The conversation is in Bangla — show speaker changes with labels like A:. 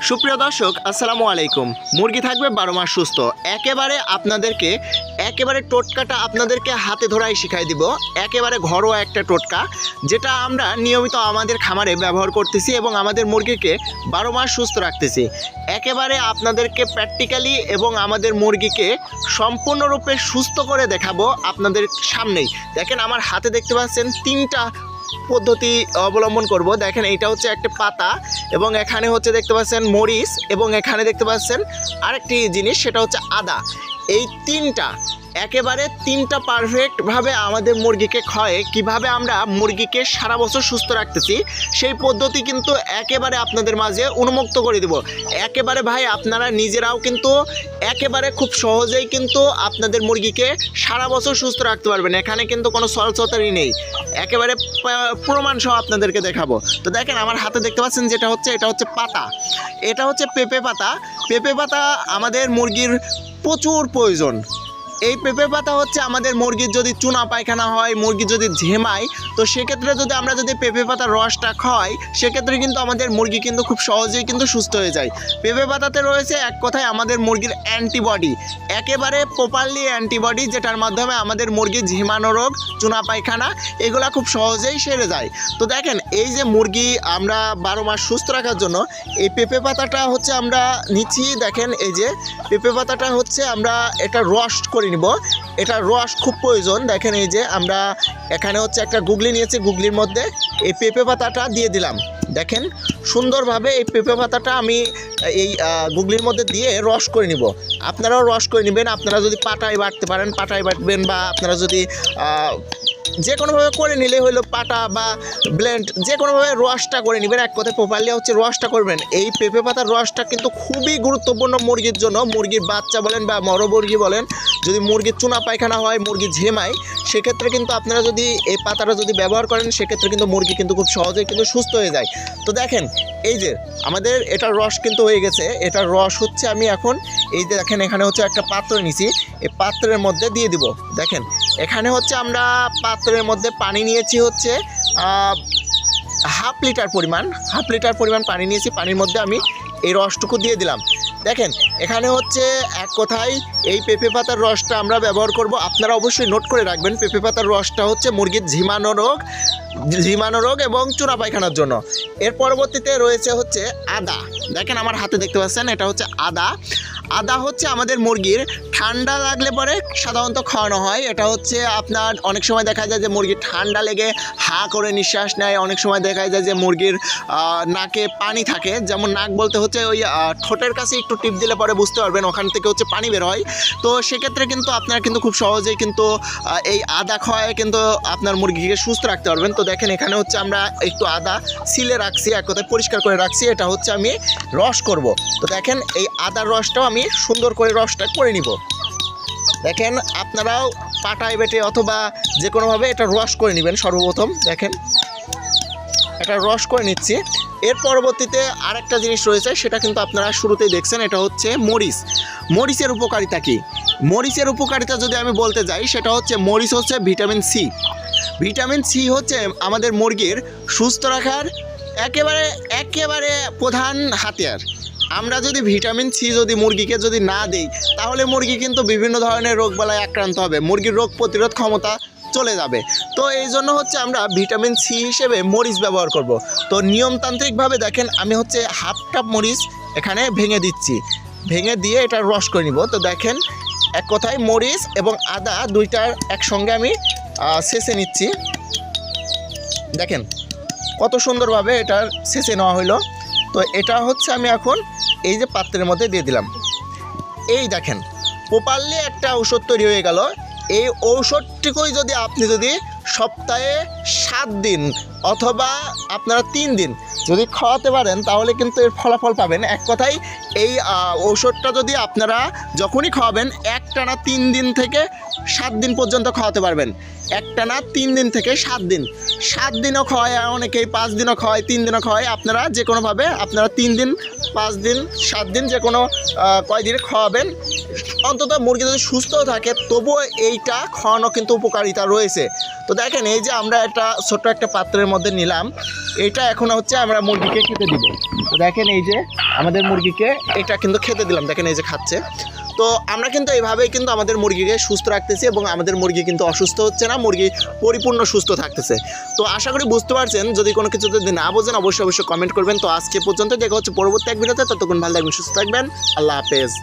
A: সুপ্রিয় দর্শক আসসালামু আলাইকুম। মুরগি থাকবে 12 মাস সুস্থ। একেবারে টোটকাটা আপনাদেরকে হাতে ধরাই শিখাই দিব। একেবারে ঘরোয়া একটা টোটকা, যেটা আমরা নিয়মিত আমাদের খামারে ব্যবহার করতেছি এবং আমাদের মুরগিকে 12 মাস সুস্থ রাখতেছি। একেবারে আপনাদেরকে প্র্যাকটিক্যালি এবং আমাদের মুরগিকে সম্পূর্ণরূপে সুস্থ করে দেখাবো আপনাদের সামনেই। দেখেন আমার হাতে দেখতে পাচ্ছেন 3টা পদ্ধতি অবলম্বন করব। দেখেন এইটা হচ্ছে একটা পাতা এবং এখানে হচ্ছে দেখতে পাচ্ছেন মরিচ এবং এখানে দেখতে পাচ্ছেন আরেকটি জিনিস, সেটা হচ্ছে আদা। এই একেবারে তিনটা পারফেক্টভাবে আমাদের মুরগিকে খাওয়ায় কিভাবে আমরা মুরগিকে সারা বছর সুস্থ রাখতেছি সেই পদ্ধতি কিন্তু একেবারে আপনাদের মাঝে উন্মুক্ত করে দেব। একেবারে ভাই আপনারা নিজেরাও কিন্তু একেবারে খুব সহজেই কিন্তু আপনাদের মুরগিকে সারা বছর সুস্থ রাখতে পারবেন। এখানে কিন্তু কোনো সলসতারি নেই, একেবারে প্রমাণ সহ আপনাদেরকে দেখাবো। তো দেখেন আমার হাতে দেখতে পাচ্ছেন এটা হচ্ছে পাতা। এটা হচ্ছে পেঁপে পাতা। পেঁপে পাতা আমাদের মুরগির প্রচুর প্রয়োজন। এই পেঁপে পাতা হচ্ছে আমাদের মুরগির যদি চুনা পায়খানা হয়, মুরগি যদি ঝেমায়, তো সেক্ষেত্রে আমরা যদি পেঁপে পাতার রসটা খাওয়াই সেক্ষেত্রে কিন্তু আমাদের মুরগি কিন্তু খুব সহজেই কিন্তু সুস্থ হয়ে যায়। পেঁপে পাতাতে রয়েছে এক কথায় আমাদের মুরগির অ্যান্টিবডি, একেবারে প্রপারলি অ্যান্টিবডি, যেটার মাধ্যমে আমাদের মুরগির ঝিমানো রোগ, চুনা পায়খানা এগুলা খুব সহজেই সেরে যায়। তো দেখেন এই যে মুরগি আমরা 12 মাস সুস্থ রাখার জন্য এই পেঁপে পাতাটা হচ্ছে আমরা নিচ্ছি। দেখেন এই যে পেঁপে পাতাটা হচ্ছে আমরা এটা রস করে নিব। এটা রস খুব প্রয়োজন। দেখেন এই যে আমরা এখানে হচ্ছে একটা গুগলি নিয়েছি, গুগলির মধ্যে এই পেঁপে পাতাটা দিয়ে দিলাম। দেখেন সুন্দরভাবে এই পেঁপে পাতাটা আমি এই গুগলির মধ্যে দিয়ে রস করে নিব। আপনারাও রস করে নেবেন। আপনারা যদি পাটায় বাটতে পারেন পাটায় বাটবেন, বা আপনারা যদি যে কোনোভাবে করে নিলে হলো, পাটা বা ব্লেন্ড যে কোনোভাবে রসটা করে নেবেন। এক কথায় প্রপারলি হচ্ছে রসটা করবেন। এই পেঁপে পাতার রসটা কিন্তু খুবই গুরুত্বপূর্ণ মুরগির জন্য। মুরগির বাচ্চা বলেন বা মুরগি বলেন, যদি মুরগির চুনা পায়খানা হয়, মুরগি ঝেমায়, সেক্ষেত্রে কিন্তু আপনারা যদি এই পাতাটা যদি ব্যবহার করেন সেক্ষেত্রে কিন্তু মুরগি কিন্তু খুব সহজেই কিন্তু সুস্থ হয়ে যায়। তো দেখেন এই যে আমাদের এটার রস কিন্তু হয়ে গেছে। এটার রস হচ্ছে আমি এখন এই যে দেখেন এখানে হচ্ছে একটা পাত্র নিয়েছি, এই পাত্রের মধ্যে দিয়ে দিব। দেখেন এখানে হচ্ছে আমরা পাত্রের মধ্যে পানি নিয়েছি হচ্ছে হাফ লিটার পরিমাণ পানি নিয়েছি। পানির মধ্যে আমি এই রসটুকু দিয়ে দিলাম। দেখেন এখানে হচ্ছে এক কথায় এই পেঁপে পাতার রসটা আমরা ব্যবহার করব। আপনারা অবশ্যই নোট করে রাখবেন, পেঁপে পাতার রসটা হচ্ছে মুরগির ঝিমানো রোগ এবং চুনা পায়খানার জন্য। এর পরবর্তীতে রয়েছে হচ্ছে আদা। দেখেন আমার হাতে দেখতে পাচ্ছেন এটা হচ্ছে আদা হচ্ছে আমাদের মুরগির ঠান্ডা লাগলে পরে সাধারণত খাওয়ানো হয়। এটা হচ্ছে আপনার অনেক সময় দেখা যায় যে মুরগির ঠান্ডা লেগে হা করে নিঃশ্বাস নেয়। অনেক সময় দেখা যায় যে মুরগির নাকে পানি থাকে, যেমন নাক বলতে হচ্ছে ওই ঠোঁটের কাছে একটু টিপ দিলে পরে বুঝতে পারবেন ওখান থেকে হচ্ছে পানি বের হয়। তো সেক্ষেত্রে কিন্তু আপনারা কিন্তু খুব সহজেই কিন্তু এই আদা খাওয়ায় কিন্তু আপনার মুরগিকে সুস্থ রাখতে পারবেন। তো দেখেন এখানে হচ্ছে আমরা একটু আদা সিলে রাখছি, এক কথায় পরিষ্কার করে রাখছি। এটা হচ্ছে আমি রস করব। তো দেখেন এই আদার রসটাও আমি সুন্দর করে রসটা করে নিব। দেখেন আপনারাও পাটায় বেটে অথবা যে কোনোভাবে এটা রস করে নেবেন। সর্বপ্রথম দেখেন এটা রস করে নিচ্ছি। এর পরবর্তীতে আরেকটা জিনিস রয়েছে, সেটা কিন্তু আপনারা শুরুতেই দেখছেন, এটা হচ্ছে মরিচের উপকারিতা কী। মরিচের উপকারিতা যদি আমি বলতে যাই, সেটা হচ্ছে মরিচ হচ্ছে ভিটামিন সি হচ্ছে আমাদের মুরগির সুস্থ রাখার একেবারে প্রধান হাতিয়ার। আমরা যদি ভিটামিন সি যদি মুরগিকে যদি না দিই, তাহলে মুরগি কিন্তু বিভিন্ন ধরনের রোগবালায় আক্রান্ত হবে, মুরগির রোগ প্রতিরোধ ক্ষমতা চলে যাবে। তো এই জন্য হচ্ছে আমরা ভিটামিন সি হিসেবে মরিচ ব্যবহার করব। তো নিয়মতান্ত্রিকভাবে দেখেন আমি হচ্ছে হাফ কাপ মরিচ এখানে ভেঙে দিচ্ছি, ভেঙে দিয়ে এটা রস করে নিব। তো দেখেন এক কথায় মরিচ এবং আদা দুইটার একসঙ্গে আমি ছেঁচে নিচ্ছি। দেখেন কত সুন্দরভাবে এটার ছেঁচে নেওয়া হলো। তো এটা হচ্ছে আমি এখন এই যে পাত্রের মধ্যে দিয়ে দিলাম। এই দেখেন প্রপারলি একটা ঔষধ তৈরি হয়ে গেল। এই ঔষধটিকেই আপনি যদি সপ্তাহে 7 দিন অথবা আপনারা 3 দিন যদি খাওয়াতে পারেন, তাহলে কিন্তু এর ফলাফল পাবেন। এক কথায় এই ঔষধটা যদি আপনারা যখনই খাওয়াবেন একটানা 3 দিন থেকে 7 দিন পর্যন্ত খাওয়াতে পারবেন। একটানা 3 দিন থেকে 7 দিন, 7 দিনও খাওয়ায়, অনেকেই 5 দিনও খাওয়ায়, 3 দিনও খাওয়ায়। আপনারা যে কোনোভাবে আপনারা 3 দিন, 5 দিন, 7 দিন যে কোনো কয়দিনে খাওয়াবেন, অন্তত মুরগি যদি সুস্থ থাকে তবুও এইটা খাওয়ানো কিন্তু উপকারিতা রয়েছে। তো দেখেন এই যে আমরা ছোট্ট একটা পাত্রের মধ্যে নিলাম, এটা এখন হচ্ছে আমরা মুরগিকে খেতে দিব। তো দেখেন এই যে আমাদের মুরগিকে এটা কিন্তু খেতে দিলাম, দেখেন এই যে খাচ্ছে। তো আমরা কিন্তু এইভাবেই কিন্তু আমাদের মুরগিকে সুস্থ রাখতেছি এবং আমাদের মুরগি কিন্তু অসুস্থ হচ্ছে না, মুরগি পরিপূর্ণ সুস্থ থাকতেছে। তো আশা করি বুঝতে পারছেন। যদি কোনো কিছু যদি না বোঝেন অবশ্যই কমেন্ট করবেন। তো আজকে পর্যন্ত দেখা হচ্ছে পরবর্তী এক ভিডিওতে। ততক্ষণ ভালো থাকবেন, সুস্থ থাকবেন। আল্লাহ হাফেজ।